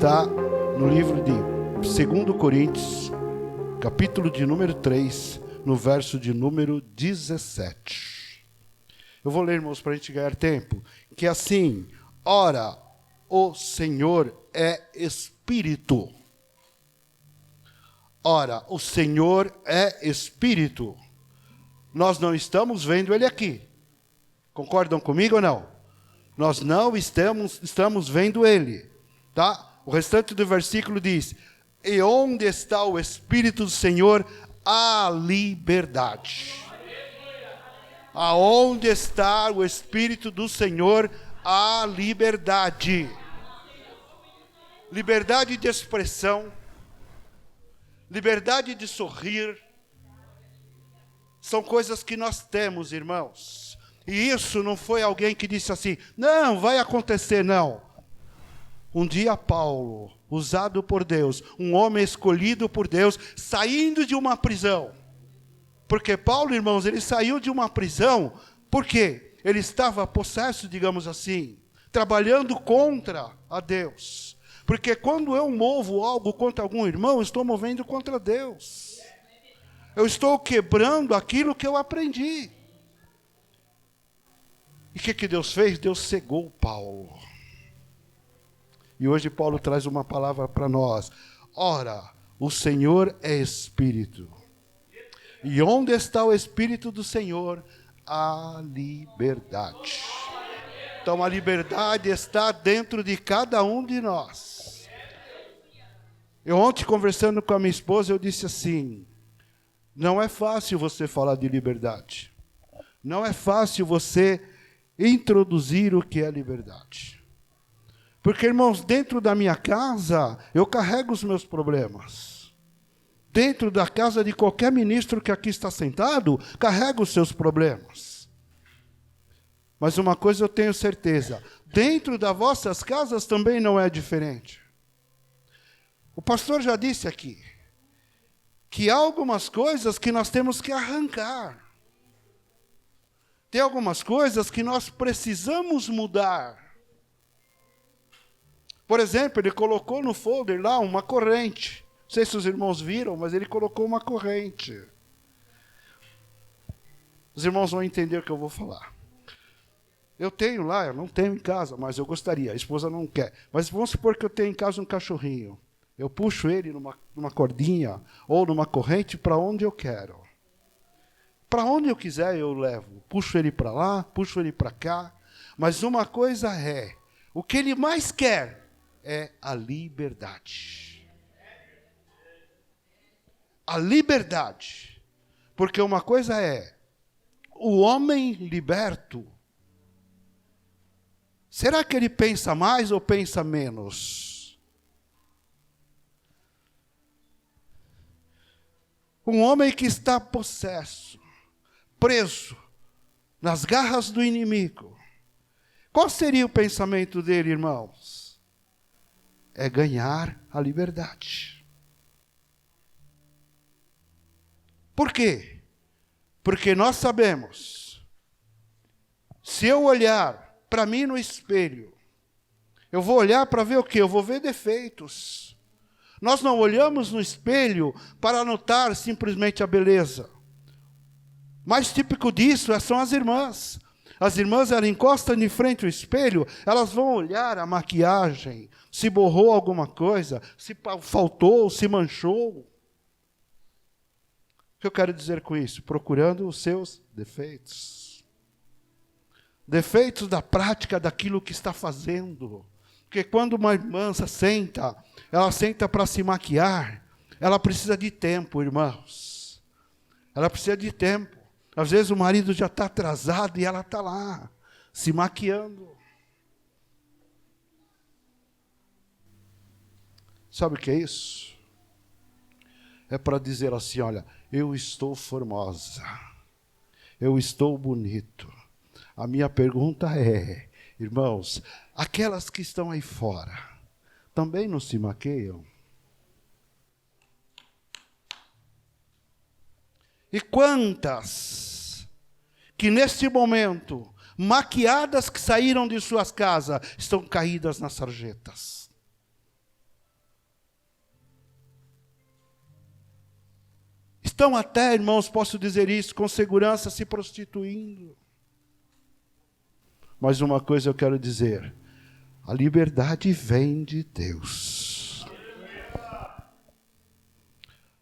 está no livro de 2 Coríntios, capítulo de número 3, no verso de número 17. Eu vou ler, irmãos, para a gente ganhar tempo. Que assim, ora, o Senhor é Espírito. Ora, o Senhor é Espírito. Nós não estamos vendo Ele aqui. Concordam comigo ou não? Nós não estamos vendo Ele. Tá? O restante do versículo diz: e onde está o Espírito do Senhor, há liberdade. Aonde está o Espírito do Senhor, há liberdade. Liberdade de expressão, liberdade de sorrir, são coisas que nós temos, irmãos. E isso não foi alguém que disse assim, não, vai acontecer, não. Um dia Paulo, usado por Deus, um homem escolhido por Deus, saindo de uma prisão. Porque Paulo, irmãos, ele saiu de uma prisão, porque ele estava possesso, digamos assim, trabalhando contra a Deus. Porque quando eu movo algo contra algum irmão, eu estou movendo contra Deus. Eu estou quebrando aquilo que eu aprendi. E o que Deus fez? Deus cegou Paulo. E hoje Paulo traz uma palavra para nós. Ora, o Senhor é Espírito. E onde está o Espírito do Senhor? A liberdade. Então a liberdade está dentro de cada um de nós. Eu ontem, conversando com a minha esposa, eu disse assim, não é fácil você falar de liberdade. Não é fácil você introduzir o que é liberdade. Porque, irmãos, dentro da minha casa, eu carrego os meus problemas. Dentro da casa de qualquer ministro que aqui está sentado, carrega os seus problemas. Mas uma coisa eu tenho certeza, dentro das vossas casas também não é diferente. O pastor já disse aqui, que há algumas coisas que nós temos que arrancar. Tem algumas coisas que nós precisamos mudar. Por exemplo, ele colocou no folder lá uma corrente. Não sei se os irmãos viram, mas ele colocou uma corrente. Os irmãos vão entender o que eu vou falar. Eu tenho lá, eu não tenho em casa, mas eu gostaria, a esposa não quer. Mas vamos supor que eu tenho em casa um cachorrinho. Eu puxo ele numa cordinha ou numa corrente para onde eu quero. Para onde eu quiser eu levo. Puxo ele para lá, puxo ele para cá. Mas uma coisa é, o que ele mais quer é a liberdade. A liberdade. Porque uma coisa é, o homem liberto, será que ele pensa mais ou pensa menos? Um homem que está possesso, preso nas garras do inimigo. Qual seria o pensamento dele, irmãos? É ganhar a liberdade. Por quê? Porque nós sabemos, se eu olhar para mim no espelho, eu vou olhar para ver o quê? Eu vou ver defeitos. Nós não olhamos no espelho para notar simplesmente a beleza. Mais típico disso são as irmãs. As irmãs, elas encostam de frente ao espelho, elas vão olhar a maquiagem, se borrou alguma coisa, se faltou, se manchou. O que eu quero dizer com isso? Procurando os seus defeitos. Defeitos da prática daquilo que está fazendo. Porque quando uma irmã senta, ela senta para se maquiar, ela precisa de tempo, irmãos. Ela precisa de tempo. Às vezes o marido já está atrasado e ela está lá, se maquiando. Sabe o que é isso? É para dizer assim, olha, eu estou formosa, eu estou bonito. A minha pergunta é, irmãos, aquelas que estão aí fora, também não se maquiam? E quantas que neste momento, maquiadas que saíram de suas casas, estão caídas nas sarjetas? estão até, irmãos, posso dizer isso, com segurança se prostituindo. Mas uma coisa eu quero dizer, a liberdade vem de Deus.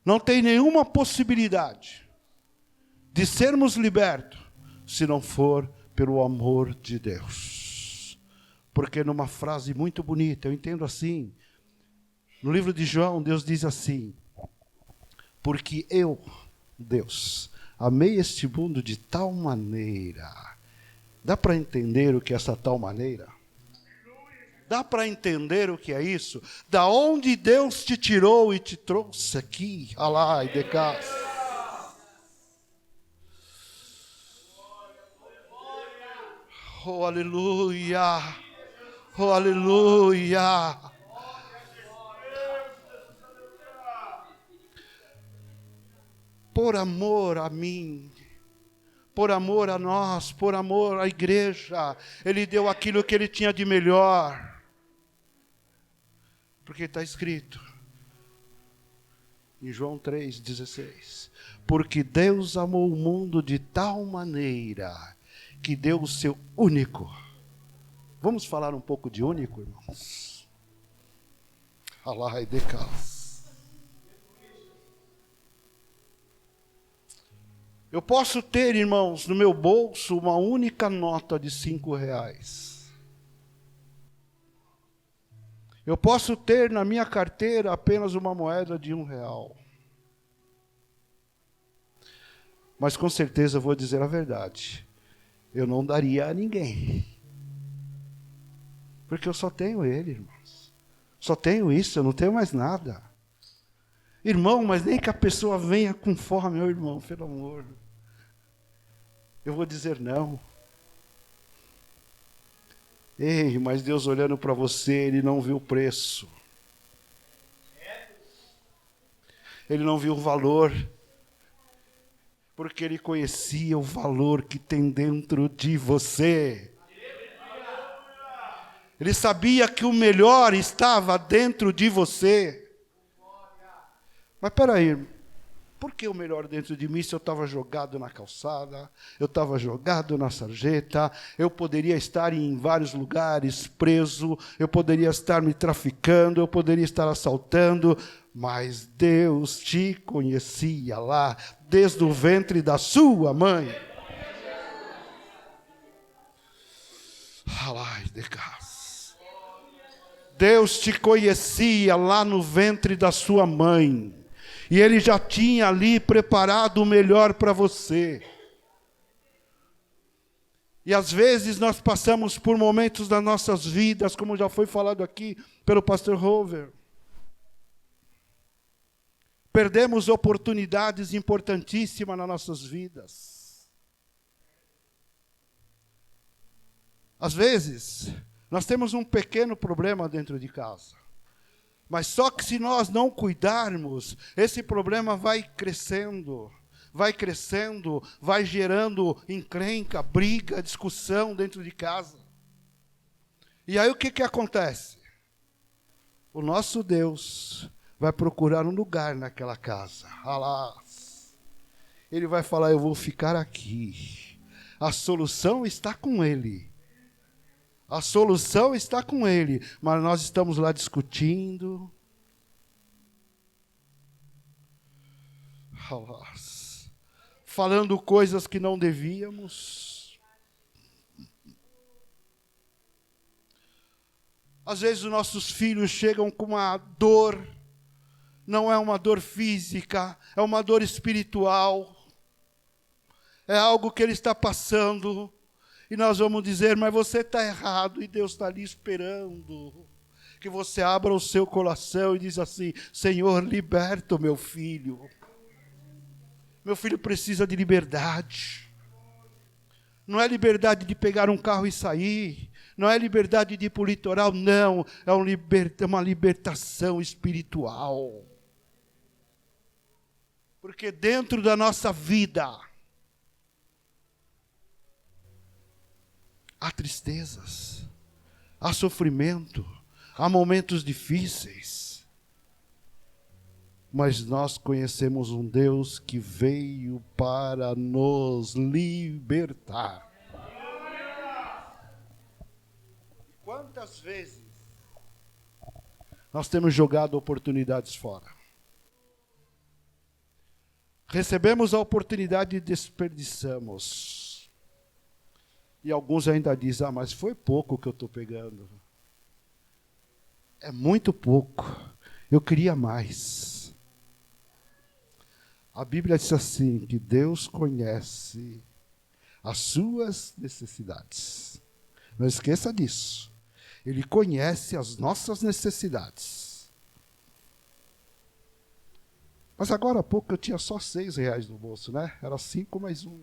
Não tem nenhuma possibilidade de sermos libertos se não for pelo amor de Deus. Porque numa frase muito bonita, eu entendo assim, no livro de João, Deus diz assim: porque eu, Deus, amei este mundo de tal maneira. Dá para entender o que é essa tal maneira? Dá para entender o que é isso? Da onde Deus te tirou e te trouxe aqui, alá e de cá. Oh, aleluia! Oh, aleluia! Por amor a mim, por amor a nós, por amor à igreja, Ele deu aquilo que Ele tinha de melhor. Porque está escrito em João 3,16: porque Deus amou o mundo de tal maneira que deu o seu único. Vamos falar um pouco de único, irmãos? Alá e de cá. Eu posso ter, irmãos, no meu bolso uma única nota de R$5. Eu posso ter na minha carteira apenas uma moeda de R$1. Mas com certeza eu vou dizer a verdade. Eu não daria a ninguém. Porque eu só tenho ele, irmãos. Só tenho isso, eu não tenho mais nada. Irmão, mas nem que a pessoa venha com fome, meu irmão, pelo amor. Eu vou dizer não. Ei, mas Deus olhando para você, Ele não viu o preço. Ele não viu o valor. Porque Ele conhecia o valor que tem dentro de você. Ele sabia que o melhor estava dentro de você. Mas peraí, por que o melhor dentro de mim se eu estava jogado na calçada, eu estava jogado na sarjeta, eu poderia estar em vários lugares preso, eu poderia estar me traficando, eu poderia estar assaltando, mas Deus te conhecia lá, desde o ventre da sua mãe. Deus te conhecia lá no ventre da sua mãe. E Ele já tinha ali preparado o melhor para você. E às vezes nós passamos por momentos das nossas vidas, como já foi falado aqui pelo pastor Rover. Perdemos oportunidades importantíssimas nas nossas vidas. Às vezes, nós temos um pequeno problema dentro de casa. Mas só que se nós não cuidarmos, esse problema vai crescendo, vai gerando encrenca, briga, discussão dentro de casa. E aí o que acontece? O nosso Deus vai procurar um lugar naquela casa. Ele vai falar: eu vou ficar aqui. A solução está com Ele. A solução está com Ele, mas nós estamos lá discutindo. Falando coisas que não devíamos. Às vezes os nossos filhos chegam com uma dor, não é uma dor física, é uma dor espiritual. É algo que ele está passando. E nós vamos dizer: mas você está errado, e Deus está ali esperando que você abra o seu coração e diz assim: Senhor, liberta o meu filho. Meu filho precisa de liberdade. Não é liberdade de pegar um carro e sair. Não é liberdade de ir para o litoral, não. É uma libertação espiritual. Porque dentro da nossa vida há tristezas, há sofrimento, há momentos difíceis. mas nós conhecemos um Deus que veio para nos libertar. Quantas vezes nós temos jogado oportunidades fora? Recebemos a oportunidade e desperdiçamos. E alguns ainda dizem, mas foi pouco que eu estou pegando. É muito pouco. Eu queria mais. A Bíblia diz assim, que Deus conhece as suas necessidades. Não esqueça disso. Ele conhece as nossas necessidades. Mas agora há pouco eu tinha só R$6 no bolso, né? Era 5 mais 1.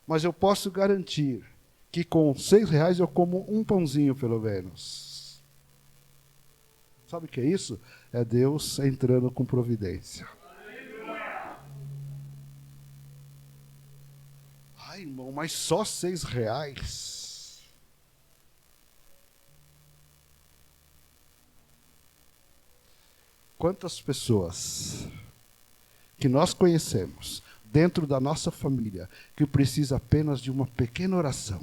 Mas eu posso garantir que com R$6 eu como um pãozinho pelo menos. Sabe o que é isso? É Deus entrando com providência. Ai, irmão, mas só R$6? Quantas pessoas que nós conhecemos dentro da nossa família que precisa apenas de uma pequena oração.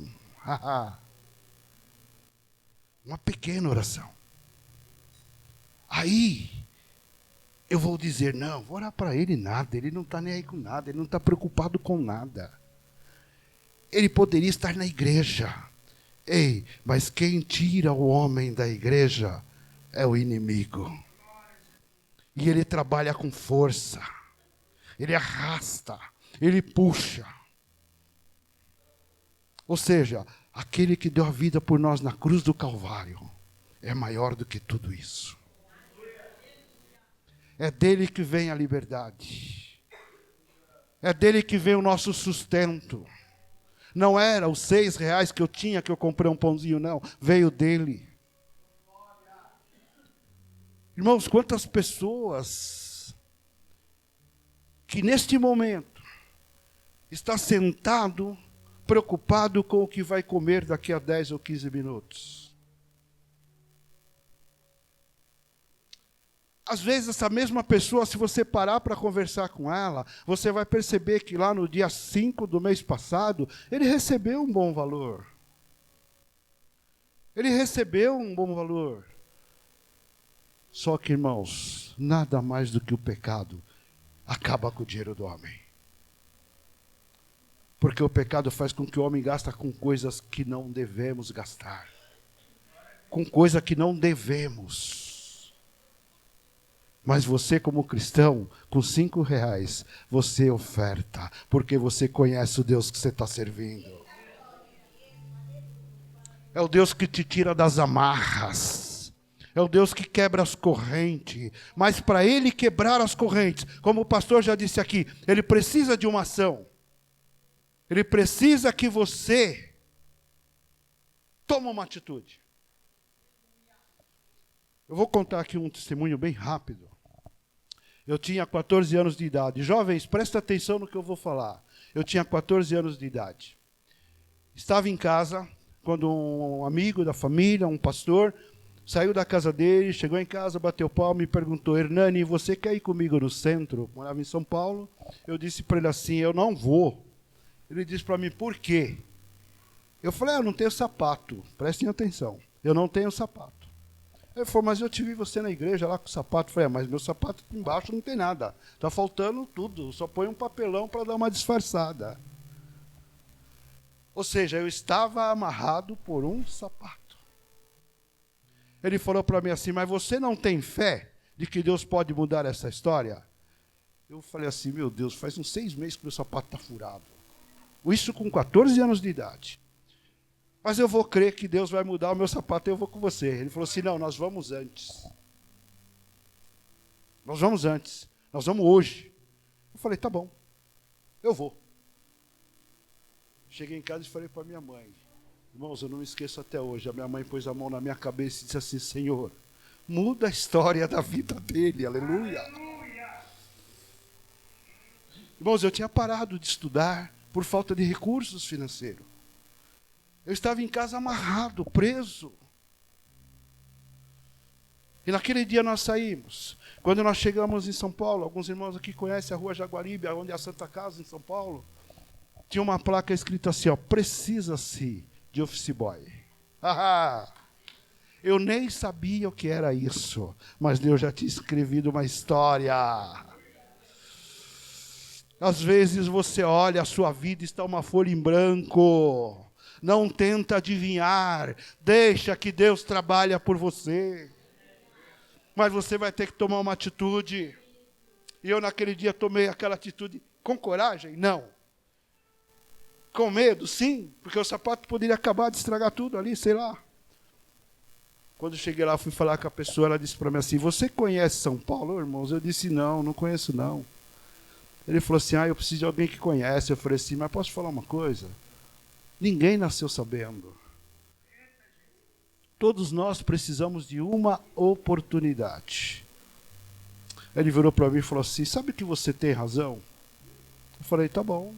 Uma pequena oração. Aí eu vou dizer, não, vou orar para ele nada, ele não está nem aí com nada, ele não está preocupado com nada. Ele poderia estar na igreja. Ei, mas quem tira o homem da igreja é o inimigo. E ele trabalha com força. Ele arrasta, ele puxa. Ou seja, aquele que deu a vida por nós na cruz do Calvário é maior do que tudo isso. É dele que vem a liberdade. É dele que vem o nosso sustento. Não era os R$6 que eu tinha, que eu comprei um pãozinho, não. Veio dele. Irmãos, quantas pessoas que neste momento está sentado, preocupado com o que vai comer daqui a 10 ou 15 minutos. Às vezes essa mesma pessoa, se você parar para conversar com ela, você vai perceber que lá no dia 5 do mês passado, ele recebeu um bom valor. Ele recebeu um bom valor. Só que, irmãos, nada mais do que o pecado acaba com o dinheiro do homem. Porque o pecado faz com que o homem gaste com coisas que não devemos gastar. Com coisa que não devemos. Mas você, como cristão, com R$5, você oferta. Porque você conhece o Deus que você está servindo. É o Deus que te tira das amarras. É o Deus que quebra as correntes. Mas para ele quebrar as correntes, como o pastor já disse aqui, ele precisa de uma ação. Ele precisa que você tome uma atitude. Eu vou contar aqui um testemunho bem rápido. Eu tinha 14 anos de idade. Jovens, prestem atenção no que eu vou falar. Eu tinha 14 anos de idade. Estava em casa, quando um amigo da família, um pastor, saiu da casa dele, chegou em casa, bateu palma e perguntou, Hernani, você quer ir comigo no centro? Morava em São Paulo. Eu disse para ele assim, eu não vou. Ele disse para mim, por quê? Eu falei, eu não tenho sapato. Prestem atenção, eu não tenho sapato. Ele falou, mas eu te vi você na igreja lá com o sapato. Eu falei, mas meu sapato embaixo não tem nada. Está faltando tudo, só põe um papelão para dar uma disfarçada. Ou seja, eu estava amarrado por um sapato. Ele falou para mim assim, mas você não tem fé de que Deus pode mudar essa história? Eu falei assim, meu Deus, faz uns 6 meses que meu sapato está furado. Isso com 14 anos de idade. Mas eu vou crer que Deus vai mudar o meu sapato e eu vou com você. Ele falou assim, não, nós vamos antes. Nós vamos antes. Nós vamos hoje. Eu falei, tá bom, eu vou. Cheguei em casa e falei para minha mãe, irmãos, eu não me esqueço até hoje, a minha mãe pôs a mão na minha cabeça e disse assim, Senhor, muda a história da vida dele, aleluia. Irmãos, eu tinha parado de estudar por falta de recursos financeiros. Eu estava em casa amarrado, preso. E naquele dia nós saímos. Quando nós chegamos em São Paulo, alguns irmãos aqui conhecem a rua Jaguaribe, onde é a Santa Casa, em São Paulo. Tinha uma placa escrita assim, ó, precisa-se de office boy. Eu nem sabia o que era isso, mas Deus já tinha escrevido uma história. Às vezes você olha, a sua vida está uma folha em branco. Não tenta adivinhar, deixa que Deus trabalhe por você. Mas você vai ter que tomar uma atitude. E eu naquele dia tomei aquela atitude com coragem? Não. Com medo? Sim, porque o sapato poderia acabar de estragar tudo ali, sei lá. Quando eu cheguei lá, fui falar com a pessoa, ela disse para mim assim, você conhece São Paulo, irmãos? Eu disse, não conheço não. Ele falou assim, eu preciso de alguém que conhece. Eu falei assim, mas posso falar uma coisa? Ninguém nasceu sabendo. Todos nós precisamos de uma oportunidade. Ele virou para mim e falou assim, sabe que você tem razão? Eu falei, tá bom.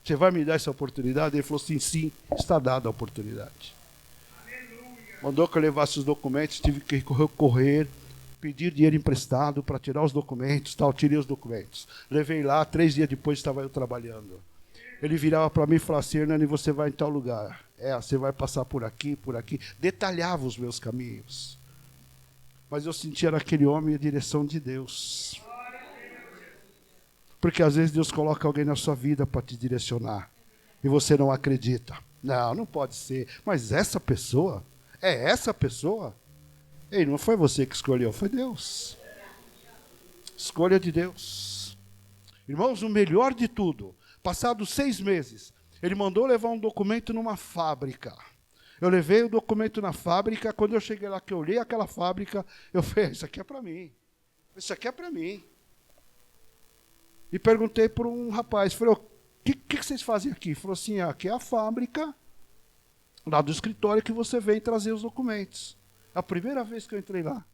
Você vai me dar essa oportunidade? Ele falou assim, sim, está dada a oportunidade. Mandou que eu levasse os documentos, tive que correr, pedir dinheiro emprestado para tirar os documentos, tal, tirei os documentos. Levei lá, 3 dias depois estava eu trabalhando. Ele virava para mim e falava assim, Hernani, você vai em tal lugar. Você vai passar por aqui, por aqui. Detalhava os meus caminhos. Mas eu sentia naquele homem a direção de Deus. Porque às vezes Deus coloca alguém na sua vida para te direcionar. E você não acredita. Não pode ser. Mas essa pessoa, é essa pessoa? Ei, não foi você que escolheu, foi Deus. Escolha de Deus. Irmãos, o melhor de tudo, passados 6 meses, ele mandou levar um documento numa fábrica. Eu levei o documento na fábrica, quando eu cheguei lá, que eu olhei aquela fábrica, eu falei, isso aqui é para mim. Isso aqui é para mim. E perguntei para um rapaz, falei, o que vocês fazem aqui? Ele falou assim, aqui é a fábrica, lá do escritório que você vem trazer os documentos. A primeira vez que eu entrei lá.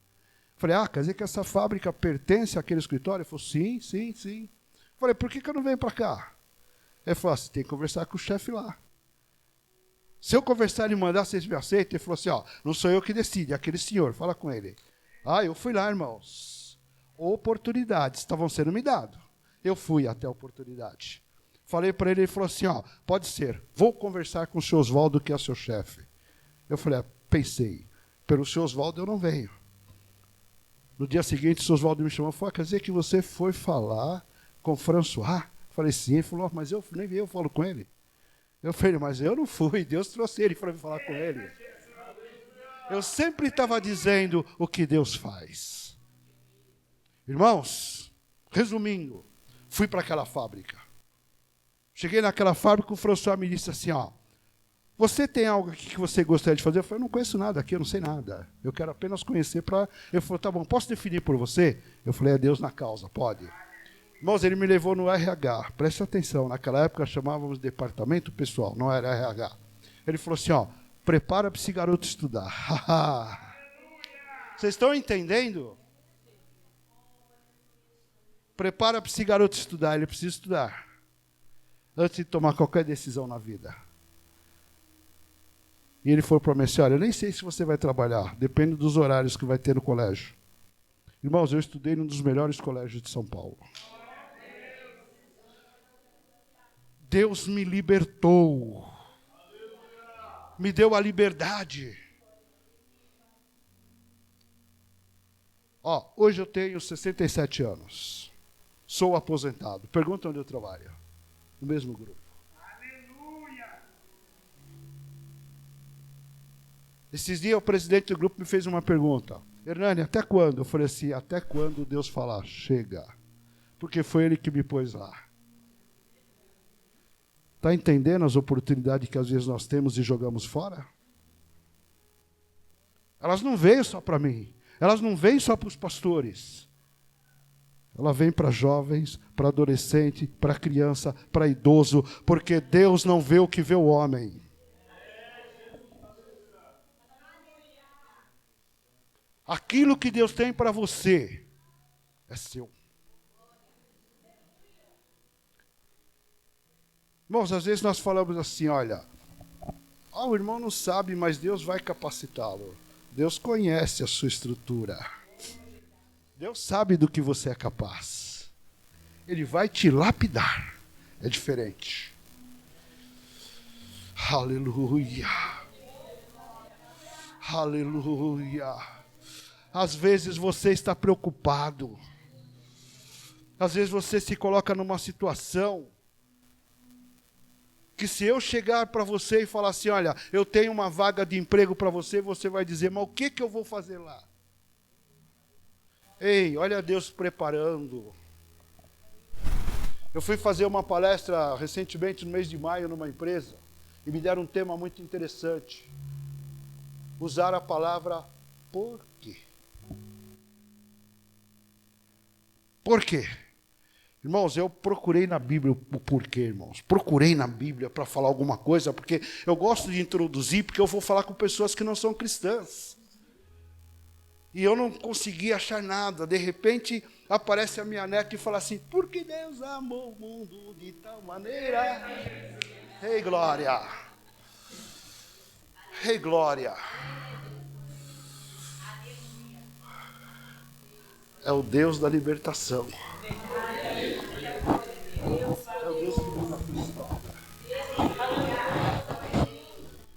Falei, quer dizer que essa fábrica pertence àquele escritório? Ele falou, sim. Falei, por que eu não venho para cá? Ele falou, você tem que conversar com o chefe lá. Se eu conversar e mandar, vocês me aceitam? Ele falou assim, não sou eu que decide, é aquele senhor, fala com ele. Eu fui lá, irmãos. Oportunidades estavam sendo me dadas. Eu fui até a oportunidade. Falei para ele, ele falou assim, pode ser, vou conversar com o senhor Oswaldo, que é seu chefe. Eu falei, pensei, pelo senhor Oswaldo eu não venho. No dia seguinte, o senhor Oswaldo me chamou e falou, quer dizer que você foi falar com o François? Falei, sim. Ele falou, mas nem eu falo com ele. Eu falei, mas eu não fui, Deus trouxe ele para me falar com ele. Eu sempre estava dizendo o que Deus faz. Irmãos, resumindo, fui para aquela fábrica. Cheguei naquela fábrica, o François me disse assim, você tem algo aqui que você gostaria de fazer? Eu falei, eu não conheço nada aqui, eu não sei nada. Eu quero apenas conhecer para... Ele falou, tá bom, posso definir por você? Eu falei, é Deus na causa, pode. Irmãos, ele me levou no RH, preste atenção, naquela época chamávamos de departamento pessoal, não era RH. Ele falou assim, prepara para esse garoto estudar. Vocês estão entendendo? Prepara para esse garoto estudar, ele precisa estudar. Antes de tomar qualquer decisão na vida. E ele falou para mim assim, eu nem sei se você vai trabalhar, depende dos horários que vai ter no colégio. Irmãos, eu estudei num dos melhores colégios de São Paulo. Deus me libertou. Me deu a liberdade. Hoje eu tenho 67 anos. Sou aposentado. Pergunta onde eu trabalho. No mesmo grupo. Aleluia! Esses dias o presidente do grupo me fez uma pergunta. Hernani, até quando? Eu falei assim, até quando Deus falar, chega. Porque foi Ele que me pôs lá. Está entendendo as oportunidades que às vezes nós temos e jogamos fora? Elas não veio só para mim. Elas não vêm só para os pastores. Ela vem para jovens, para adolescente, para criança, para idoso, porque Deus não vê o que vê o homem. Aquilo que Deus tem para você é seu. Irmãos, às vezes nós falamos assim, olha, o irmão não sabe, mas Deus vai capacitá-lo. Deus conhece a sua estrutura. Deus sabe do que você é capaz. Ele vai te lapidar. É diferente. Aleluia. Aleluia. Às vezes você está preocupado. Às vezes você se coloca numa situação que se eu chegar para você e falar assim, olha, eu tenho uma vaga de emprego para você, você vai dizer, mas o que eu vou fazer lá? Ei, olha Deus preparando. Eu fui fazer uma palestra recentemente, no mês de maio, numa empresa, e me deram um tema muito interessante. Usar a palavra por quê. Por quê? Irmãos, eu procurei na Bíblia o porquê, irmãos. Procurei na Bíblia para falar alguma coisa, porque eu gosto de introduzir, porque eu vou falar com pessoas que não são cristãs. E eu não consegui achar nada. De repente, aparece a minha neta e fala assim, porque Deus amou o mundo de tal maneira. Ei, glória! Ei, glória! É o Deus da libertação.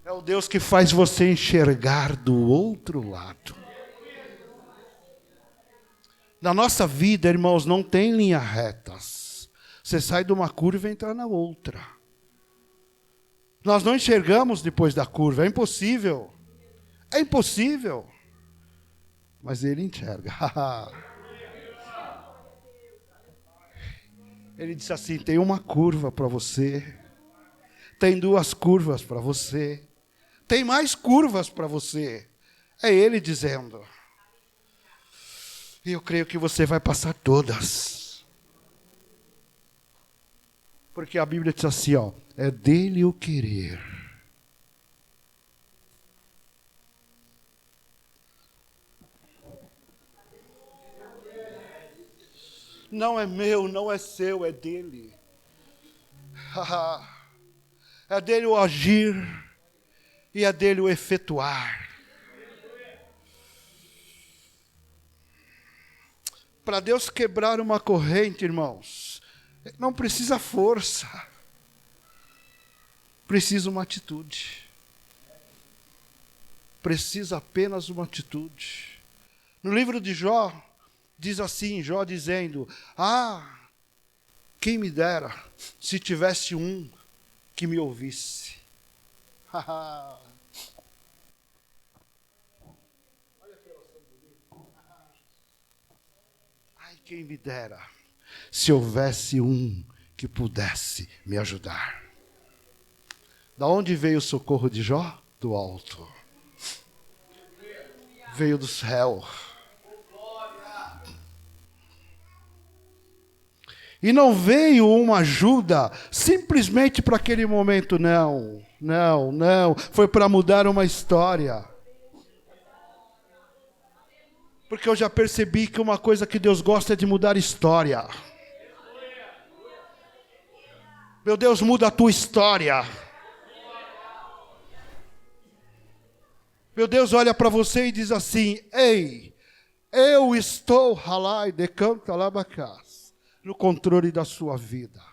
É o Deus que faz você enxergar do outro lado. Na nossa vida, irmãos, não tem linhas retas. Você sai de uma curva e entra na outra. Nós não enxergamos depois da curva, é impossível. É impossível. Mas Ele enxerga. Ele disse assim, tem uma curva para você. Tem duas curvas para você. Tem mais curvas para você. É Ele dizendo. E eu creio que você vai passar todas. Porque a Bíblia diz assim, ó, é dele o querer. Não é meu, não é seu, é dele. É dele o agir e é dele o efetuar. Para Deus quebrar uma corrente, irmãos, não precisa força. Precisa uma atitude. Precisa apenas uma atitude. No livro de Jó, diz assim, Jó dizendo, quem me dera se tivesse um que me ouvisse. Ai, quem me dera se houvesse um que pudesse me ajudar. Da onde veio o socorro de Jó? Do alto. Veio do céu. E não veio uma ajuda simplesmente para aquele momento, não. Foi para mudar uma história. Porque eu já percebi que uma coisa que Deus gosta é de mudar história. Meu Deus, muda a tua história. Meu Deus olha para você e diz assim, ei, eu estou halai de canta labacás, no controle da sua vida.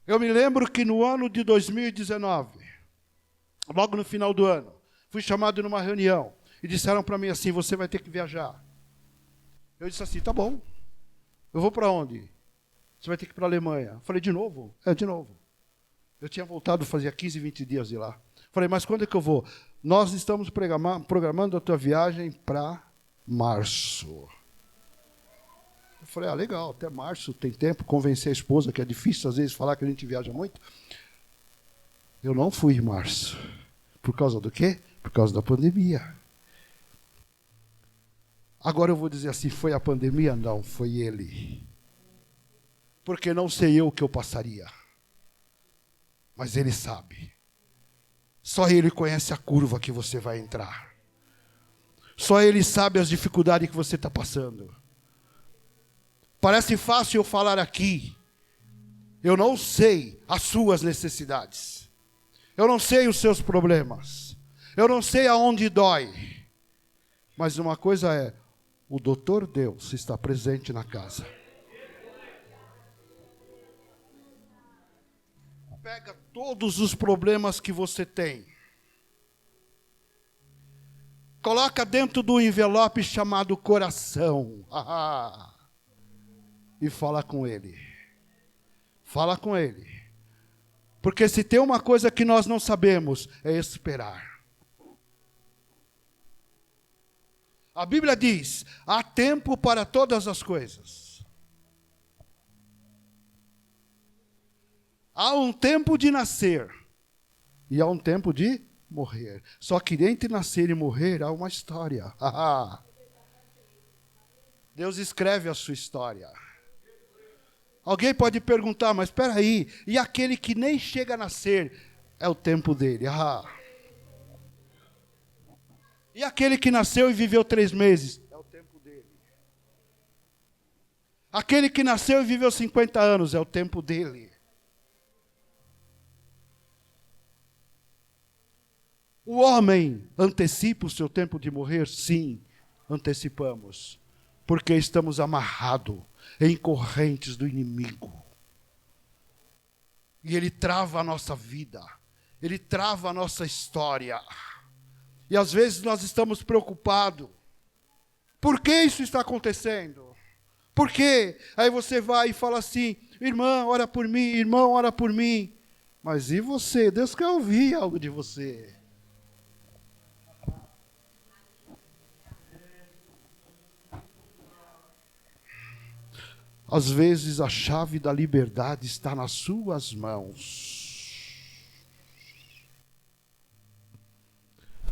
Eu me lembro que no ano de 2019, logo no final do ano, fui chamado numa reunião e disseram para mim assim, você vai ter que viajar. Eu disse assim, tá bom. Eu vou para onde? Você vai ter que ir para a Alemanha. Eu falei, de novo? É, de novo. Eu tinha voltado, fazia 15, 20 dias de lá. Falei, mas quando é que eu vou? Nós estamos programando a tua viagem para março. Eu falei, legal, até março tem tempo, convencer a esposa, que é difícil às vezes falar que a gente viaja muito. Eu não fui em março. Por causa do quê? Por causa da pandemia. Agora eu vou dizer assim, foi a pandemia? Não, foi ele. Porque não sei eu o que eu passaria. Mas ele sabe. Só ele conhece a curva que você vai entrar. Só ele sabe as dificuldades que você está passando. Parece fácil eu falar aqui. Eu não sei as suas necessidades. Eu não sei os seus problemas. Eu não sei aonde dói. Mas uma coisa é, o doutor Deus está presente na casa. Pega todos os problemas que você tem. Coloca dentro do envelope chamado coração. E fala com Ele. Fala com Ele. Porque se tem uma coisa que nós não sabemos, é esperar. A Bíblia diz, há tempo para todas as coisas. Há um tempo de nascer e há um tempo de morrer. Só que entre nascer e morrer há uma história. Deus escreve a sua história. Alguém pode perguntar, mas espera aí, e aquele que nem chega a nascer, é o tempo dele. E aquele que nasceu e viveu 3 meses, é o tempo dele. Aquele que nasceu e viveu 50 anos, é o tempo dele. O homem antecipa o seu tempo de morrer? Sim, antecipamos. Porque estamos amarrados em correntes do inimigo. E ele trava a nossa vida. Ele trava a nossa história. E às vezes nós estamos preocupados. Por que isso está acontecendo? Por quê? Aí você vai e fala assim, irmã, ora por mim, irmão, ora por mim. Mas e você? Deus quer ouvir algo de você. Às vezes a chave da liberdade está nas suas mãos.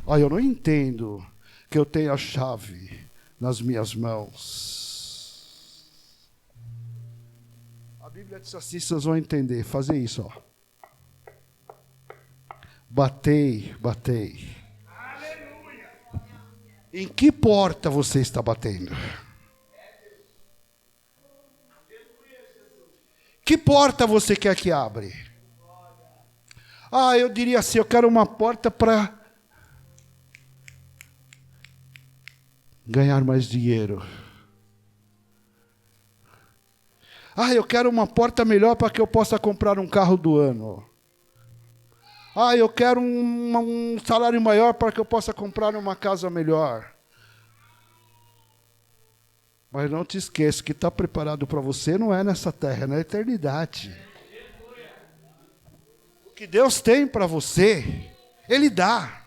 Eu não entendo que eu tenho a chave nas minhas mãos. A Bíblia diz assim, vocês vão entender, fazer isso, ó. Batei, batei. Aleluia. Em que porta você está batendo? Que porta você quer que abra? Eu diria assim, eu quero uma porta para ganhar mais dinheiro. Eu quero uma porta melhor para que eu possa comprar um carro do ano. Eu quero um salário maior para que eu possa comprar uma casa melhor. Mas não te esqueça que está preparado para você não é nessa terra, é na eternidade. O que Deus tem para você, Ele dá.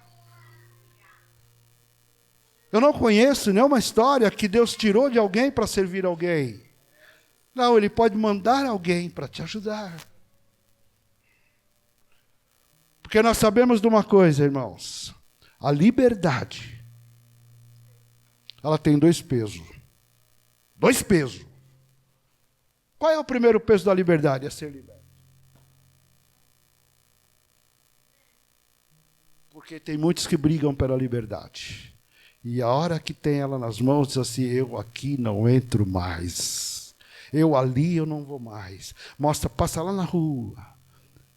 Eu não conheço nenhuma história que Deus tirou de alguém para servir alguém. Não, Ele pode mandar alguém para te ajudar. Porque nós sabemos de uma coisa, irmãos. A liberdade, ela tem 2 pesos. 2 pesos. Qual é o primeiro peso da liberdade? É ser liberto. Porque tem muitos que brigam pela liberdade. E a hora que tem ela nas mãos, diz assim, eu aqui não entro mais. Eu ali eu não vou mais. Mostra, passa lá na rua.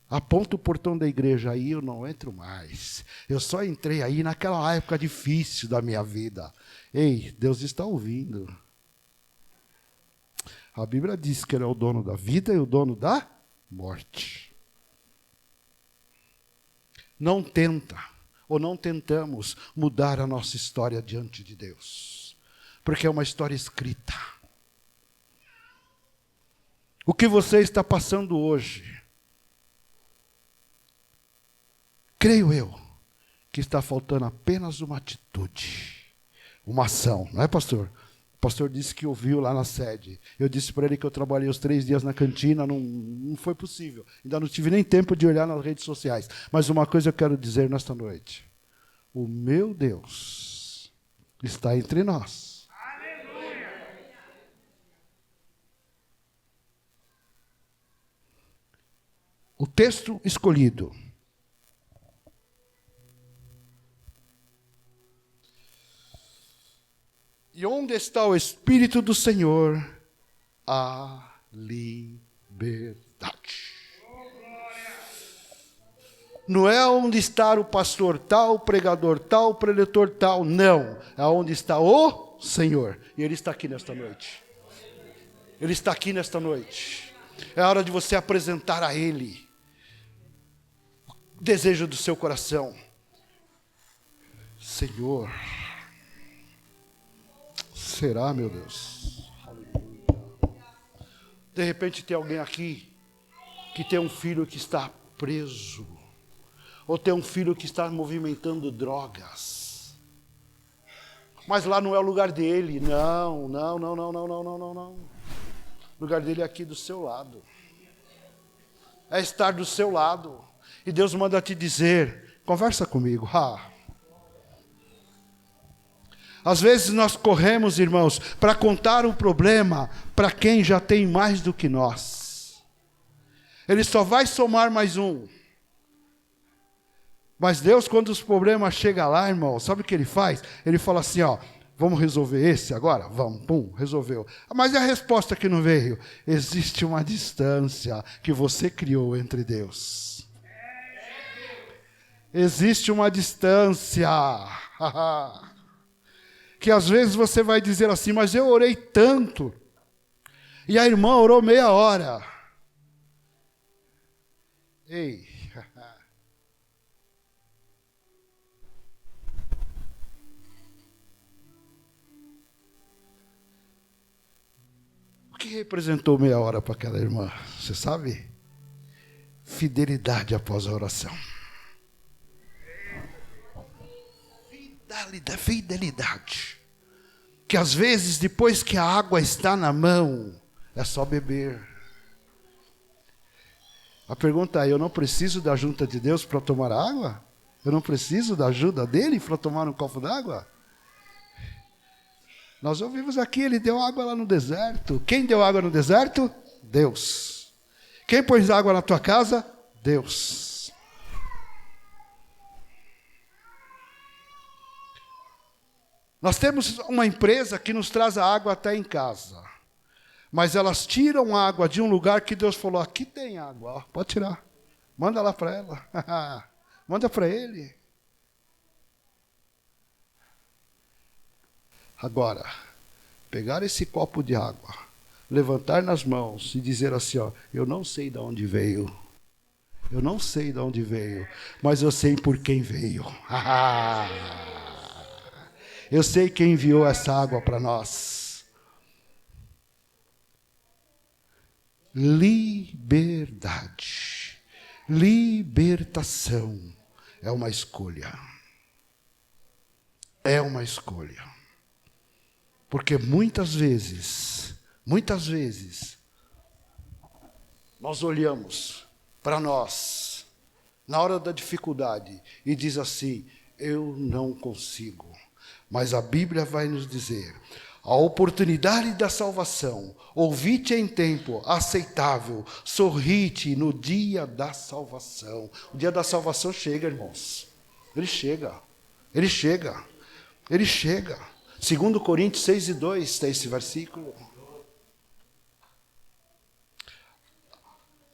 Aponta o portão da igreja, aí eu não entro mais. Eu só entrei aí naquela época difícil da minha vida. Ei, Deus está ouvindo. A Bíblia diz que Ele é o dono da vida e o dono da morte. Não tenta, ou não tentamos mudar a nossa história diante de Deus. Porque é uma história escrita. O que você está passando hoje, creio eu, que está faltando apenas uma atitude, uma ação, não é, pastor? O pastor disse que ouviu lá na sede. Eu disse para ele que eu trabalhei os 3 dias na cantina, não foi possível. Ainda não tive nem tempo de olhar nas redes sociais. Mas uma coisa eu quero dizer nesta noite. O meu Deus está entre nós. Aleluia! O texto escolhido. E onde está o Espírito do Senhor? A liberdade. Não é onde está o pastor tal, o pregador tal, o preletor tal. Não. É onde está o Senhor. E Ele está aqui nesta noite. Ele está aqui nesta noite. É hora de você apresentar a Ele o desejo do seu coração. Senhor, será, meu Deus? De repente tem alguém aqui que tem um filho que está preso, ou tem um filho que está movimentando drogas, mas lá não é o lugar dele. Não. O lugar dele é aqui do seu lado, é estar do seu lado. E Deus manda te dizer: conversa comigo. Às vezes nós corremos, irmãos, para contar o problema para quem já tem mais do que nós. Ele só vai somar mais um. Mas Deus, quando os problemas chegam lá, irmão, sabe o que Ele faz? Ele fala assim, ó: vamos resolver esse agora? Vamos, pum, resolveu. Mas e a resposta que não veio? Existe uma distância que você criou entre Deus. Existe uma distância. Que às vezes você vai dizer assim: mas eu orei tanto, e a irmã orou meia hora. Ei, o que representou meia hora para aquela irmã? Você sabe? Fidelidade após a oração. Fidelidade. Que às vezes, depois que a água está na mão, é só beber. A pergunta é: eu não preciso da ajuda de Deus para tomar água? Eu não preciso da ajuda dele para tomar um copo d'água? Nós ouvimos aqui, Ele deu água lá no deserto. Quem deu água no deserto? Deus. Quem pôs água na tua casa? Deus. Nós temos uma empresa que nos traz a água até em casa. Mas elas tiram água de um lugar que Deus falou: aqui tem água, ó, pode tirar. Manda lá para ela. Manda para ele. Agora, pegar esse copo de água, levantar nas mãos e dizer assim, ó: eu não sei de onde veio. Eu não sei de onde veio, mas eu sei por quem veio. Eu sei quem enviou essa água para nós. Liberdade, libertação é uma escolha. É uma escolha. Porque muitas vezes, nós olhamos para nós, na hora da dificuldade, e diz assim: eu não consigo. Mas a Bíblia vai nos dizer: a oportunidade da salvação, ouvi-te em tempo aceitável, sorri-te no dia da salvação. O dia da salvação chega, irmãos. Ele chega. 2 Coríntios 6:2 está esse versículo.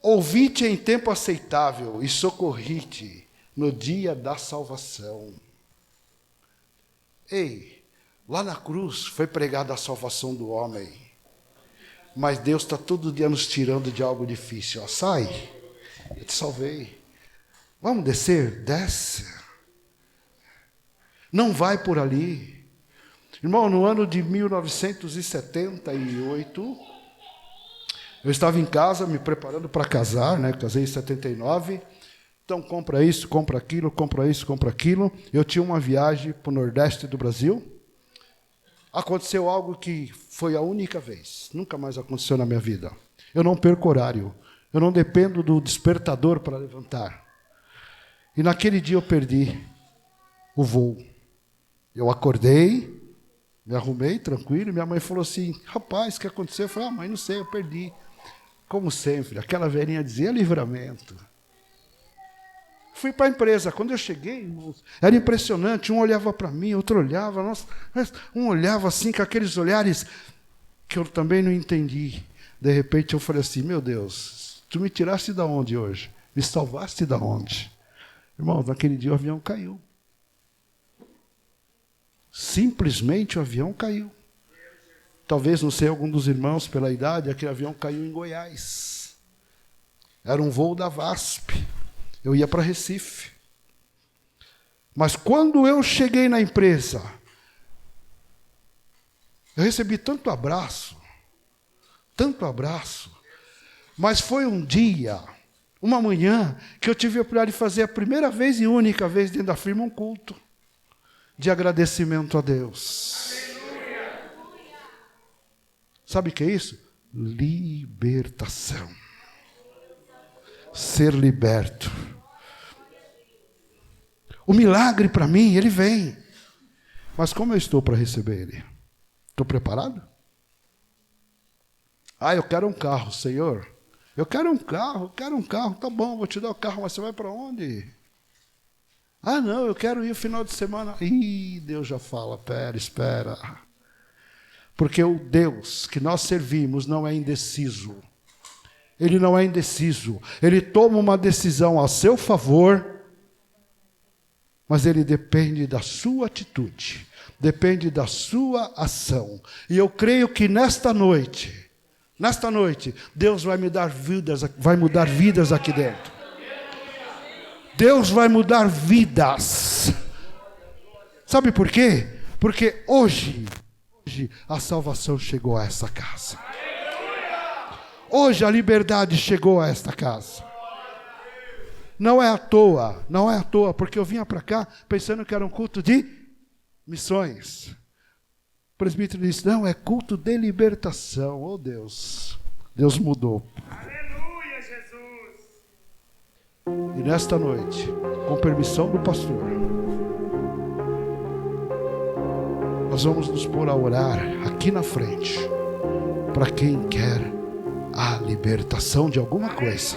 Ouvi-te em tempo aceitável e socorri-te no dia da salvação. Ei, lá na cruz foi pregada a salvação do homem. Mas Deus está todo dia nos tirando de algo difícil. Ó, sai, eu te salvei. Vamos descer? Desce. Não vai por ali. Irmão, no ano de 1978, eu estava em casa me preparando para casar, né? Casei em 79. Então, compra isso, compra aquilo, compra isso, compra aquilo. Eu tinha uma viagem para o Nordeste do Brasil. Aconteceu algo que foi a única vez. Nunca mais aconteceu na minha vida. Eu não perco horário. Eu não dependo do despertador para levantar. E naquele dia eu perdi o voo. Eu acordei, me arrumei, tranquilo. Minha mãe falou assim: rapaz, o que aconteceu? Eu falei: mãe, não sei, eu perdi. Como sempre, aquela velhinha dizia: livramento. Fui para a empresa. Quando eu cheguei, irmãos, era impressionante. Um olhava para mim, outro olhava. Nossa, um olhava assim, com aqueles olhares que eu também não entendi. De repente eu falei assim: meu Deus, tu me tiraste da onde hoje? Me salvaste da onde? Irmãos, naquele dia o avião caiu. Simplesmente o avião caiu. Talvez, não sei, algum dos irmãos, pela idade, aquele avião caiu em Goiás. Era um voo da VASP. Eu ia para Recife. Mas quando eu cheguei na empresa, eu recebi tanto abraço, mas foi um dia, uma manhã, que eu tive a oportunidade de fazer a primeira vez e única vez dentro da firma um culto de agradecimento a Deus. Sabe o que é isso? Libertação. Ser liberto. O milagre para mim, ele vem. Mas como eu estou para receber ele? Estou preparado? Eu quero um carro, Senhor. Eu quero um carro. Tá bom, vou te dar o carro, mas você vai para onde? Não, eu quero ir no final de semana. Deus já fala, espera. Porque o Deus que nós servimos não é indeciso. Ele não é indeciso. Ele toma uma decisão a seu favor, mas ele depende da sua atitude, depende da sua ação. E eu creio que nesta noite, Deus vai mudar vidas aqui dentro. Deus vai mudar vidas. Sabe por quê? Porque hoje a salvação chegou a essa casa. Hoje a liberdade chegou a esta casa. Não é à toa, porque eu vinha para cá pensando que era um culto de missões. O presbítero disse, não, é culto de libertação. Oh Deus mudou. Aleluia, Jesus. E nesta noite, com permissão do pastor, nós vamos nos pôr a orar aqui na frente, para quem quer a libertação de alguma coisa.